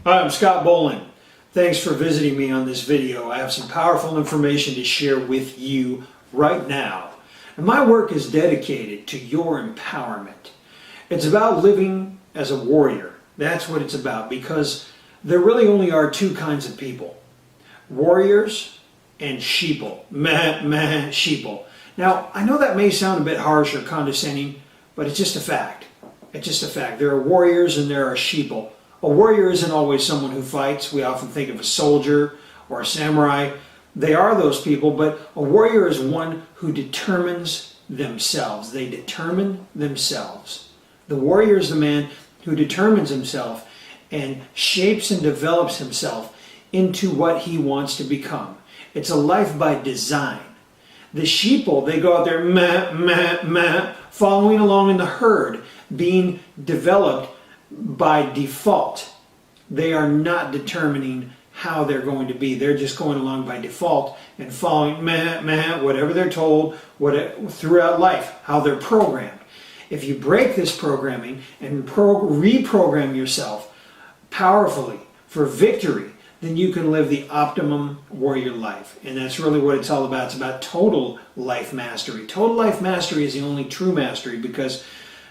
Hi, I'm Scott Bolan. Thanks for visiting me on this video. I have some powerful information to share with you right now. And my work is dedicated to your empowerment. It's about living as a warrior. That's what it's about, because there really only are two kinds of people. Warriors and sheeple. Meh, meh, sheeple. Now, I know that may sound a bit harsh or condescending, but it's just a fact. It's just a fact. There are warriors and there are sheeple. A warrior isn't always someone who fights. We often think of a soldier or a samurai. They are those people, but a warrior is one who determines themselves. They determine themselves. The warrior is the man who determines himself and shapes and develops himself into what he wants to become. It's a life by design. The sheeple, they go out there, meh, meh, meh, following along in the herd, being developed by default. They are not determining how they're going to be. They're just going along by default and following meh, meh, whatever they're told throughout life, how they're programmed. If you break this programming and reprogram yourself powerfully for victory, then you can live the optimum warrior life. And that's really what it's all about. It's about total life mastery. Total life mastery is the only true mastery, because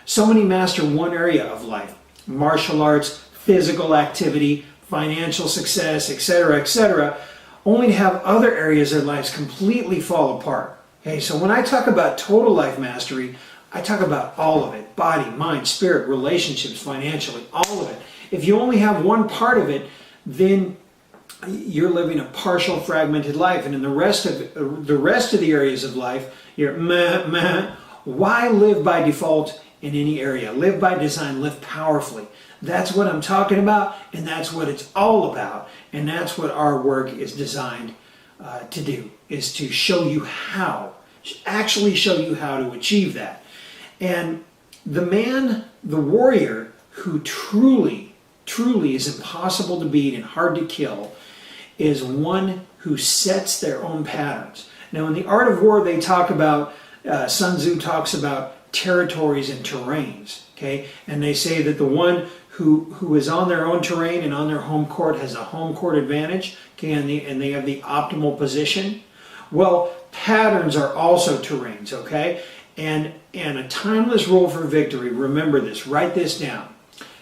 so many master one area of life. Martial arts, physical activity, financial success, etc., only to have other areas of their lives completely fall apart. Okay, so when I talk about total life mastery, I talk about all of it. Body, mind, spirit, relationships, financially, all of it. If you only have one part of it, then you're living a partial, fragmented life, and in the rest of the areas of life, you're meh, meh. Why live by default in any area? Live by design, live powerfully. That's what I'm talking about, and that's what it's all about, and that's what our work is designed to do, is to show you how, actually show you how to achieve that. And the man, the warrior, who truly is impossible to beat and hard to kill, is one who sets their own patterns. Now, in the art of war, they talk about, Sun Tzu talks about territories and terrains, okay? And they say that the one who is on their own terrain and on their home court has a home court advantage, okay, and they have the optimal position. Well, patterns are also terrains, okay? And a timeless rule for victory, remember this, write this down.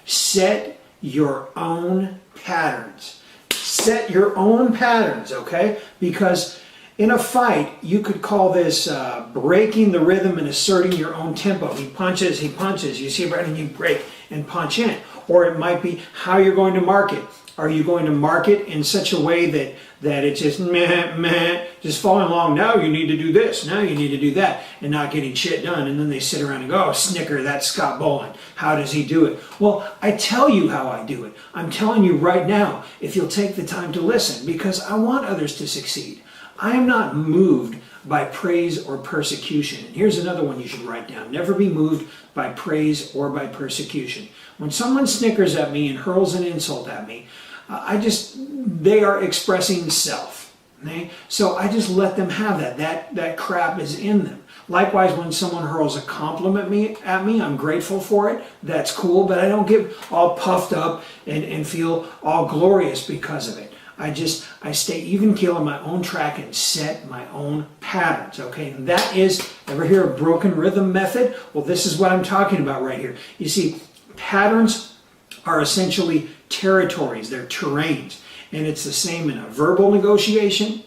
Set your own patterns. Set your own patterns, okay? Because in a fight, you could call this breaking the rhythm and asserting your own tempo. He punches, you see it right, and you break and punch in. Or it might be how you're going to market. Are you going to market in such a way that it's just meh, meh, just following along, now you need to do this, now you need to do that, and not getting shit done, and then they sit around and go, oh, snicker, that's Scott Bolan. How does he do it? Well, I tell you how I do it. I'm telling you right now, if you'll take the time to listen, because I want others to succeed. I am not moved by praise or persecution. And here's another one you should write down. Never be moved by praise or by persecution. When someone snickers at me and hurls an insult at me, they are expressing self. Okay? So I just let them have that. That crap is in them. Likewise, when someone hurls a compliment at me, I'm grateful for it. That's cool, but I don't get all puffed up and feel all glorious because of it. I stay even keel on my own track and set my own patterns, okay? And that is, ever hear of broken rhythm method? Well, this is what I'm talking about right here. You see, patterns are essentially territories, they're terrains. And it's the same in a verbal negotiation.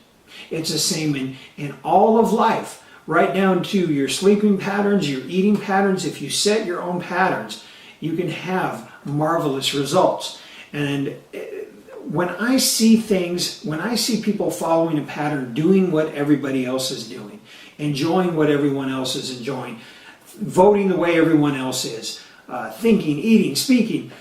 It's the same in all of life, right down to your sleeping patterns, your eating patterns. If you set your own patterns, you can have marvelous results. And when I see people following a pattern, doing what everybody else is doing, enjoying what everyone else is enjoying, voting the way everyone else is, thinking, eating, speaking,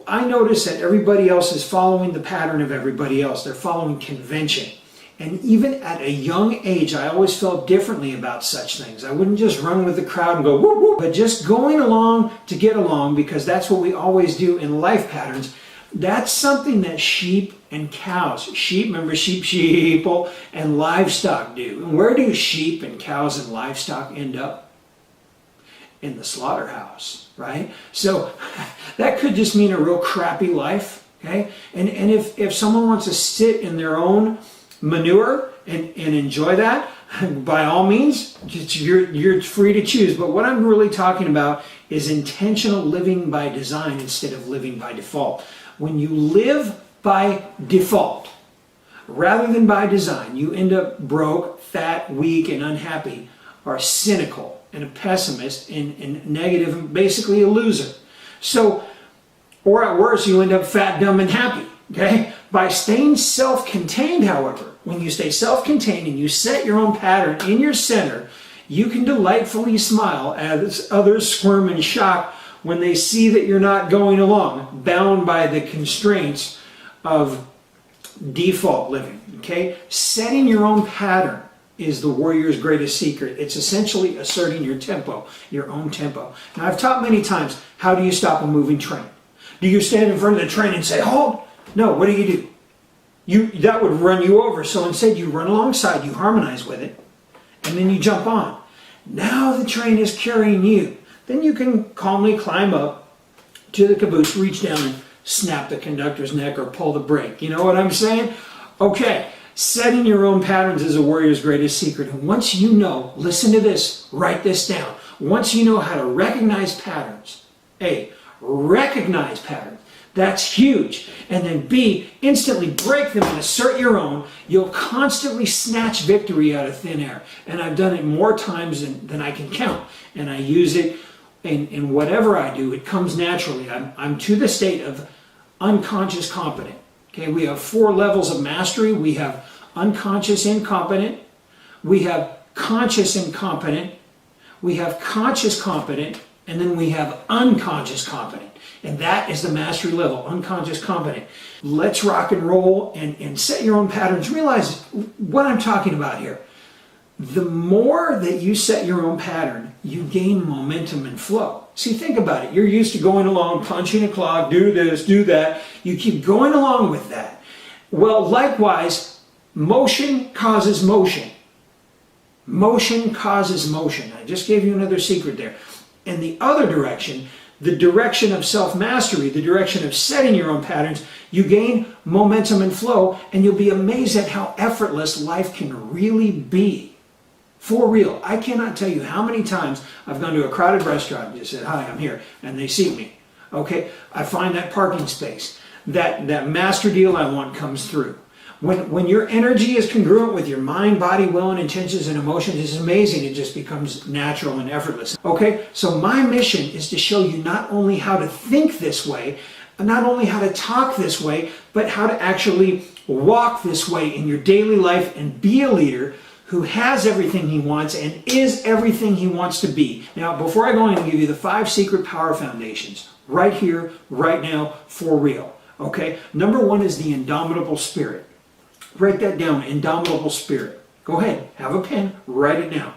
I notice that everybody else is following the pattern of everybody else. They're following convention. And even at a young age, I always felt differently about such things. I wouldn't just run with the crowd and go, whoop, whoop, but just going along to get along, because that's what we always do in life patterns. That's something that sheep and cows, remember sheeple, and livestock do. And where do sheep and cows and livestock end up? In the slaughterhouse, right? So that could just mean a real crappy life, Okay? And if someone wants to sit in their own manure and enjoy that, by all means, you're free to choose. But what I'm really talking about is intentional living by design instead of living by default. When you live by default, rather than by design, you end up broke, fat, weak, and unhappy, or cynical, and a pessimist, and negative, and basically a loser. So, or at worst, you end up fat, dumb, and happy. Okay? By staying self-contained, however, when you stay self-contained and you set your own pattern in your center, you can delightfully smile as others squirm in shock when they see that you're not going along, bound by the constraints of default living. Okay? Setting your own pattern is the warrior's greatest secret. It's essentially asserting your tempo, your own tempo. Now, I've taught many times, how do you stop a moving train? Do you stand in front of the train and say, "Halt"? No, what do? That would run you over. So instead you run alongside, you harmonize with it, and then you jump on. Now the train is carrying you. Then you can calmly climb up to the caboose, reach down and snap the conductor's neck or pull the brake. You know what I'm saying? Okay, setting your own patterns is a warrior's greatest secret. And once you know, listen to this, write this down. Once you know how to recognize patterns, A, recognize patterns. That's huge. And then B, instantly break them and assert your own. You'll constantly snatch victory out of thin air. And I've done it more times than I can count. And I use it in whatever I do. It comes naturally. I'm to the state of unconscious competent. Okay, we have 4 levels of mastery. We have unconscious incompetent. We have conscious incompetent. We have conscious competent. And then we have unconscious competent. And that is the mastery level, unconscious competent. Let's rock and roll and set your own patterns. Realize what I'm talking about here. The more that you set your own pattern, you gain momentum and flow. See, think about it. You're used to going along, punching a clock, do this, do that. You keep going along with that. Well, likewise, motion causes motion. Motion causes motion. I just gave you another secret there. In the other direction, the direction of self-mastery, the direction of setting your own patterns, you gain momentum and flow, and you'll be amazed at how effortless life can really be. For real. I cannot tell you how many times I've gone to a crowded restaurant and just said, "Hi, I'm here," and they seat me. Okay? I find that parking space. That master deal I want comes through. When your energy is congruent with your mind, body, will, and intentions and emotions, it's amazing. It just becomes natural and effortless. Okay? So my mission is to show you not only how to think this way, not only how to talk this way, but how to actually walk this way in your daily life and be a leader who has everything he wants and is everything he wants to be. Now, before I go in and give you the 5 secret power foundations, right here, right now, for real. Okay? Number 1 is the indomitable spirit. Write that down, indomitable spirit. Go ahead, have a pen, write it down.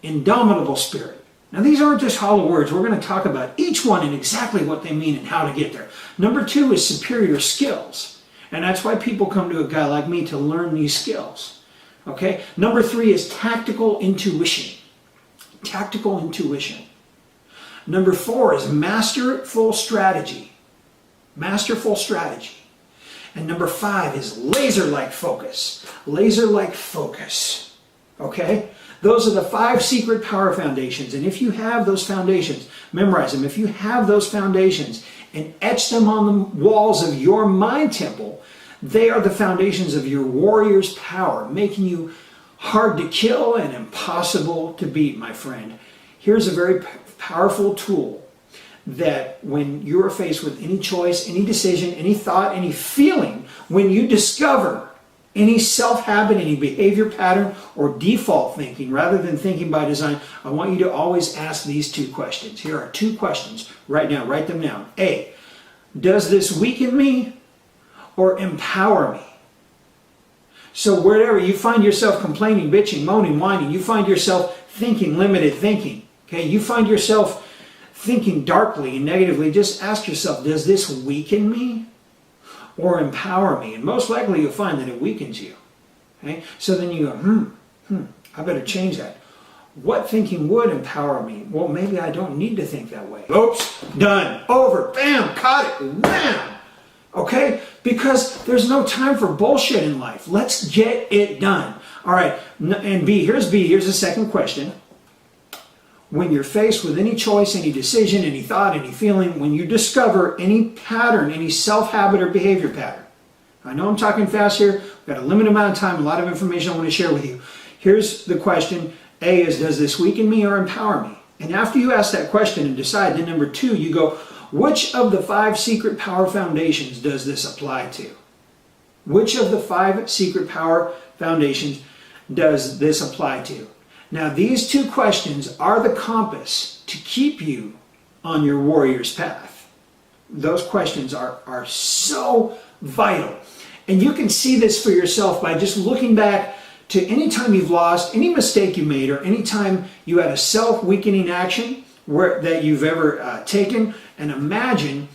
Indomitable spirit. Now these aren't just hollow words. We're going to talk about each one and exactly what they mean and how to get there. Number 2 is superior skills. And that's why people come to a guy like me to learn these skills. Okay? Number 3 is tactical intuition. Tactical intuition. Number 4 is masterful strategy. Masterful strategy. And number 5 is laser-like focus. Laser-like focus. Okay? Those are the 5 secret power foundations. And if you have those foundations, memorize them. If you have those foundations and etch them on the walls of your mind temple, they are the foundations of your warrior's power, making you hard to kill and impossible to beat, my friend. Here's a very powerful tool that when you're faced with any choice, any decision, any thought, any feeling, when you discover any self-habit, any behavior pattern, or default thinking, rather than thinking by design, I want you to always ask these 2 questions. Here are 2 questions right now. Write them down. A, does this weaken me or empower me? So wherever you find yourself complaining, bitching, moaning, whining, you find yourself thinking limited thinking, okay? You find yourself thinking darkly and negatively, just ask yourself, does this weaken me or empower me? And most likely you'll find that it weakens you. Okay? So then you go, I better change that. What thinking would empower me? Well, maybe I don't need to think that way. Oops, done, over, bam, caught it, wham! Okay? Because there's no time for bullshit in life. Let's get it done. All right, and B, here's the second question. When you're faced with any choice, any decision, any thought, any feeling, when you discover any pattern, any self-habit or behavior pattern. I know I'm talking fast here. We've got a limited amount of time, a lot of information I want to share with you. Here's the question. A is, does this weaken me or empower me? And after you ask that question and decide, then number 2, you go, which of the 5 secret power foundations does this apply to? Which of the 5 secret power foundations does this apply to? Now, these 2 questions are the compass to keep you on your warrior's path. Those questions are so vital. And you can see this for yourself by just looking back to any time you've lost, any mistake you made, or any time you had a self-weakening action that you've ever taken, and imagine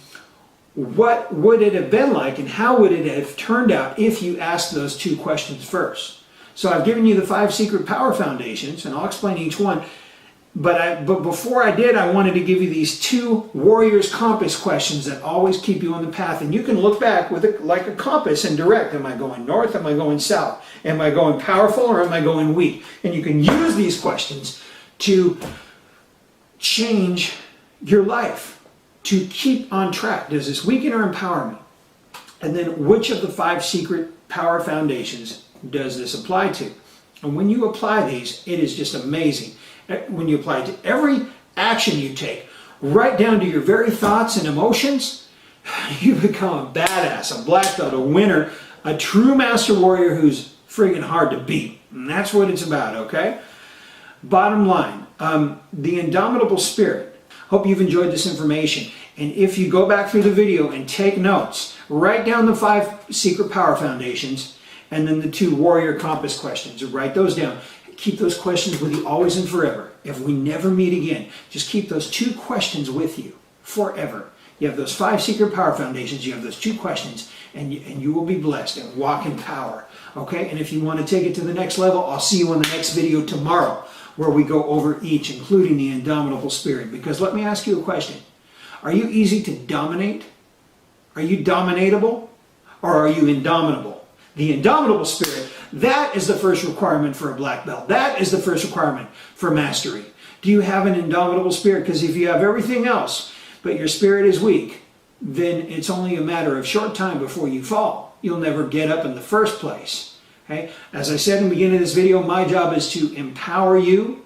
what would it have been like and how would it have turned out if you asked those 2 questions first. So I've given you the 5 secret power foundations, and I'll explain each one. But before I did, I wanted to give you these 2 warrior's compass questions that always keep you on the path. And you can look back with like a compass and direct. Am I going north? Am I going south? Am I going powerful or am I going weak? And you can use these questions to change your life, to keep on track. Does this weaken or empower me? And then which of the 5 secret power foundations does this apply to? And when you apply these, it is just amazing. When you apply it to every action you take, right down to your very thoughts and emotions, you become a badass, a black belt, a winner, a true master warrior who's friggin' hard to beat. And that's what it's about, okay? Bottom line, the indomitable spirit. Hope you've enjoyed this information. And if you go back through the video and take notes, write down the 5 secret power foundations and then the 2 warrior compass questions. Write those down. Keep those questions with you always and forever. If we never meet again, just keep those 2 questions with you forever. You have those 5 secret power foundations, you have those 2 questions, and you will be blessed and walk in power. Okay? And if you want to take it to the next level, I'll see you on the next video tomorrow where we go over each, including the indomitable spirit. Because let me ask you a question. Are you easy to dominate? Are you dominatable? Or are you indomitable? The indomitable spirit, that is the first requirement for a black belt. That is the first requirement for mastery. Do you have an indomitable spirit? Because if you have everything else, but your spirit is weak, then it's only a matter of short time before you fall. You'll never get up in the first place. Okay? As I said in the beginning of this video, my job is to empower you,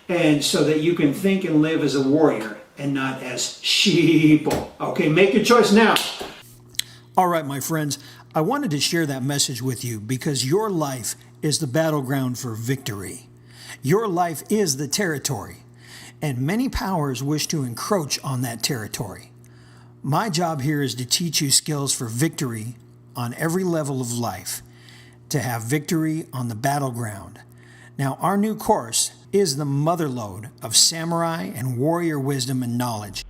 and so that you can think and live as a warrior and not as sheeple. Okay, make your choice now. All right, my friends, I wanted to share that message with you because your life is the battleground for victory. Your life is the territory, and many powers wish to encroach on that territory. My job here is to teach you skills for victory on every level of life, to have victory on the battleground. Now, our new course is the motherlode of samurai and warrior wisdom and knowledge.